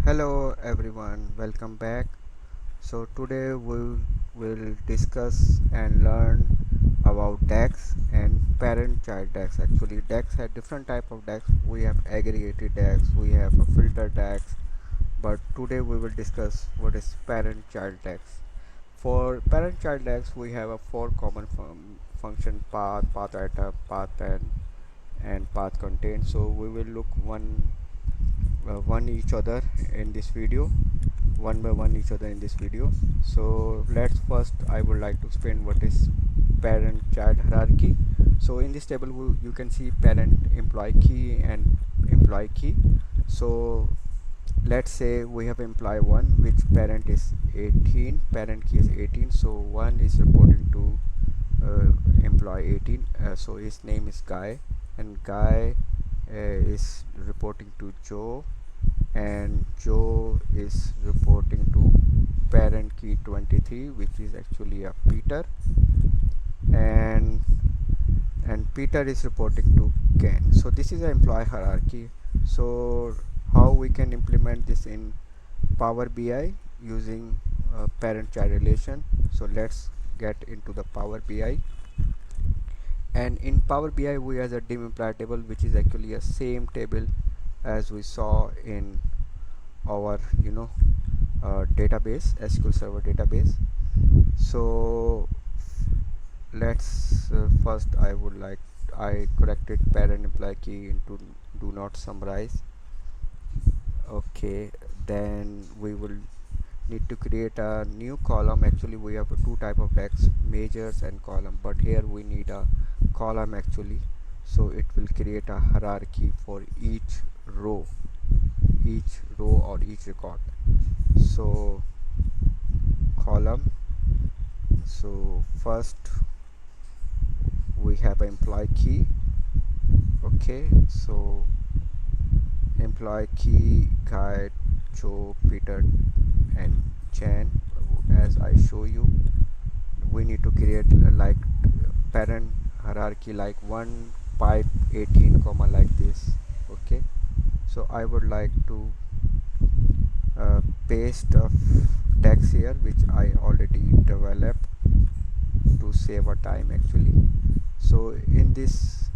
Hello everyone, welcome back. So today we will discuss and learn about DAX and parent-child DAX. Actually, DAX had different type of DAX. We have aggregated DAX, we have a filter DAX, but today we will discuss what is parent-child DAX. For parent-child DAX, we have a four common function: path, path item, path and path content. So we will look one each other in this video, one by one each other in this video. So let's first, I would like to explain what is parent child hierarchy. So in this table you can see parent employee key and employee key. So let's say we have employee 1, which parent is 18, parent key is 18, so 1 is reporting to employee 18, so his name is Guy, and Guy is reporting to Joe, and Joe is reporting to parent key 23, which is actually a Peter, and Peter is reporting to Ken. So this is an employee hierarchy. So how we can implement this in Power BI using parent child relation? So let's get into the Power BI. And in Power BI we have a dim employee table, which is actually a same table as we saw in our database, SQL Server database. So let's first I corrected parent employee key into do not summarize. Okay, then we will need to create a new column. Actually we have two type of text, measures and column, but here we need a column actually. So it will create a hierarchy for each row or each record. So column, so first we have employee key. Okay, so employee key Guy, Joe, Peter and Jan. As I show you, we need to create like parent hierarchy like 1 pipe 18 comma like this. Okay, so I would like to paste of text here, which I already developed to save our time actually. So in this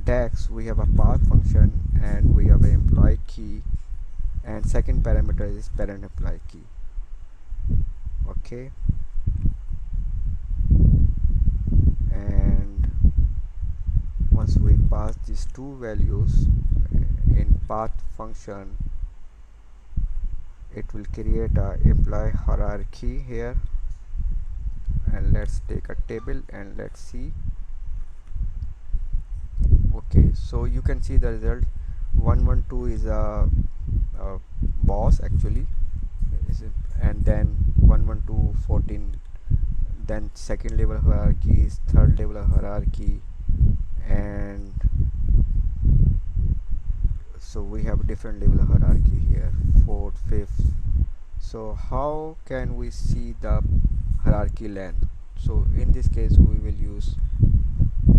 DAX we have a path function and we have an employee key, and second parameter is parent employee key. Okay, and once we pass these two values in path function, it will create a employee hierarchy here. And let's take a table and let's see. Okay, so you can see the result. 112 is a boss actually, and then 112 14, then second level hierarchy is third level hierarchy, and so we have different level hierarchy here, fourth, fifth. So how can we see the hierarchy length? So in this case we will use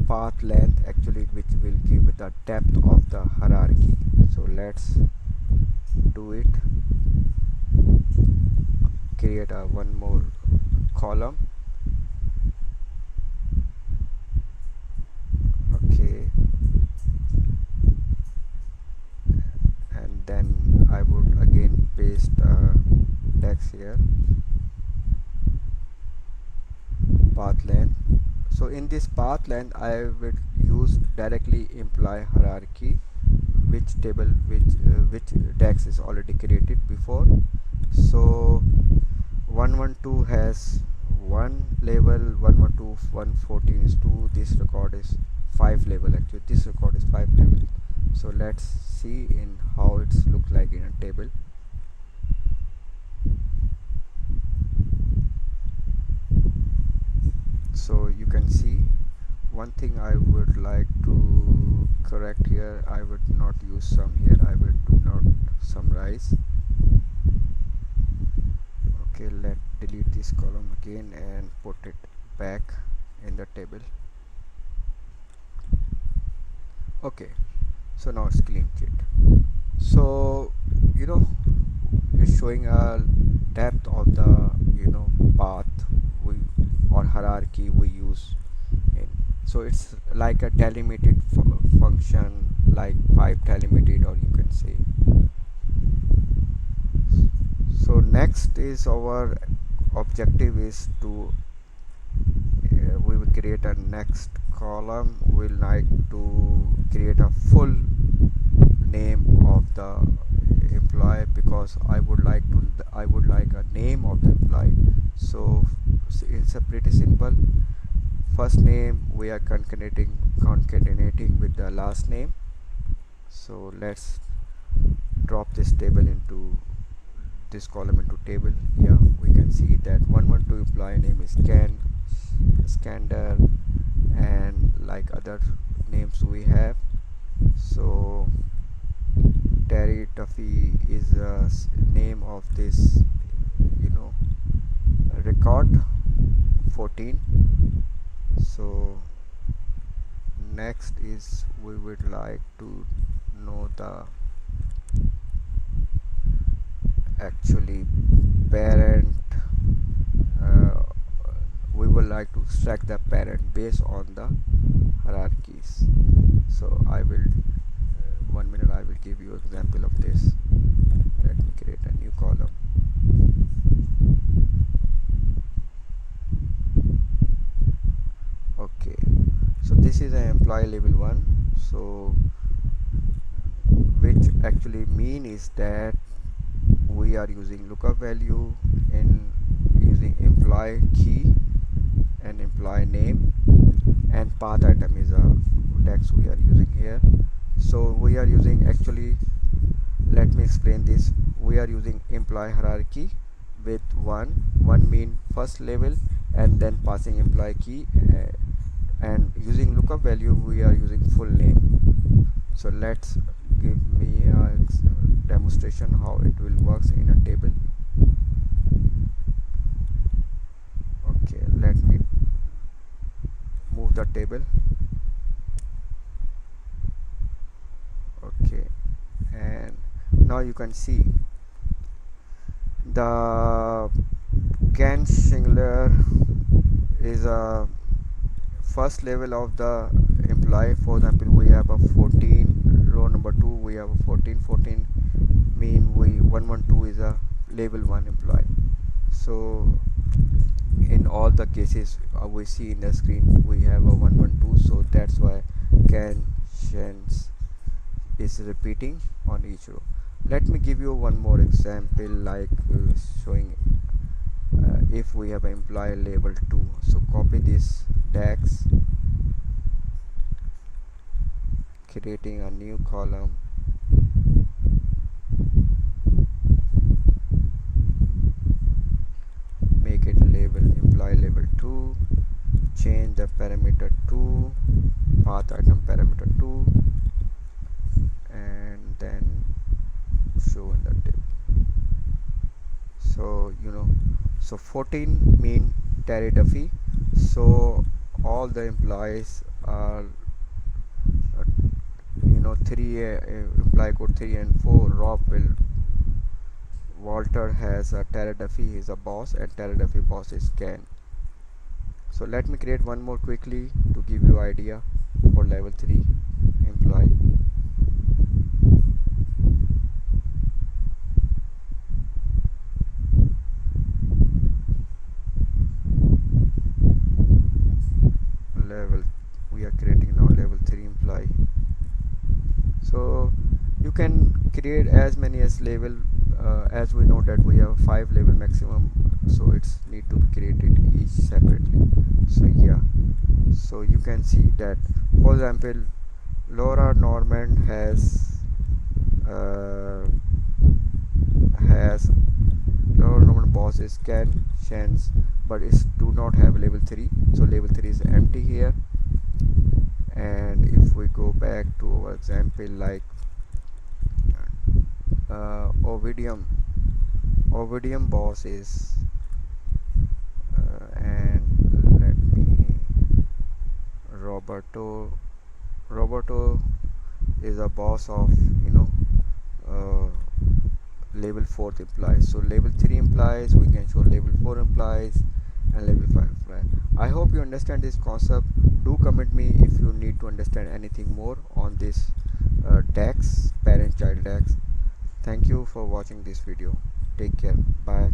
path length actually, which will give the depth of the hierarchy. So let's do it. Create a one more column. Okay, and then I would again paste text here, path length. So in this path length I will use directly employee hierarchy, which table which DAX is already created before. So 112 has 1 level, 112 114 is 2, this record is 5 level. Actually this record is 5 level. So let's see in how it's look like in a table. So you can see one thing I would like to correct here. I would not use sum here, I will do not summarize. Okay, let delete this column again and put it back in the table. Okay, so now it's clean sheet. So showing a depth of the path we or hierarchy we use in. So it's like a delimited function, like pipe delimited, or you can say. So next is our objective is to we will create a next column. We'll like to create a full name of the employee, because I would like a name of the employee. So it's a pretty simple. First name we are concatenating with the last name. So let's drop this table into this column into table. Yeah, we can see that 112 employee name is Skander, and like other names we have. So Terry Duffy is the name of this record 14. So next is we would like to know the actually parent. uh, we would like to extract the parent based on the hierarchies. So I will 1 minute, I will give you example of this. Let me create a new column. Okay, so this is an employee level 1. So which actually mean is that we are using lookup value in using employee key and employee name, and path item is a DAX we are using here. So we are using actually, let me explain this. We are using employee hierarchy with one mean first level, and then passing employee key, and using lookup value we are using full name. So let's give me a demonstration how it will works in a table. Okay, let me move the table. Okay, and now you can see the Ken Schindler is a first level of the employee. For example, we have a 14, row number 2 we have a 14 mean we 112 is a level 1 employee. So in all the cases we see in the screen we have a 112, so that's why Ken Schindler is repeating on each row. Let me give you one more example, like showing if we have employee label 2. So copy this DAX, creating a new column, make it label employee label 2, change the parameter to path item parameter 2, and then show in the table. So so 14 mean Terry Duffy. So all the employees are 3 employee code 3 and 4. Walter has a Terry Duffy is a boss, and Terry Duffy boss is Ken. So let me create one more quickly to give you idea for level 3 employee. We are creating now level 3 employee. So you can create as many as level, as we know that we have 5 level maximum, so it's need to be created each separately. So yeah, so you can see that, for example, Laura Norman has Laura Norman boss is Ken Shans, but it do not have level 3, so level 3 is empty here. And if we go back to our example, like Ovidium boss is and let me Roberto is a boss of level 4th employees. So level 3 employees we can show level 4 employees and level 5 employees. I hope you understand this concept. Do comment me if you need to understand anything more on this DAX, parent child DAX. Thank you for watching this video. Take care. Bye.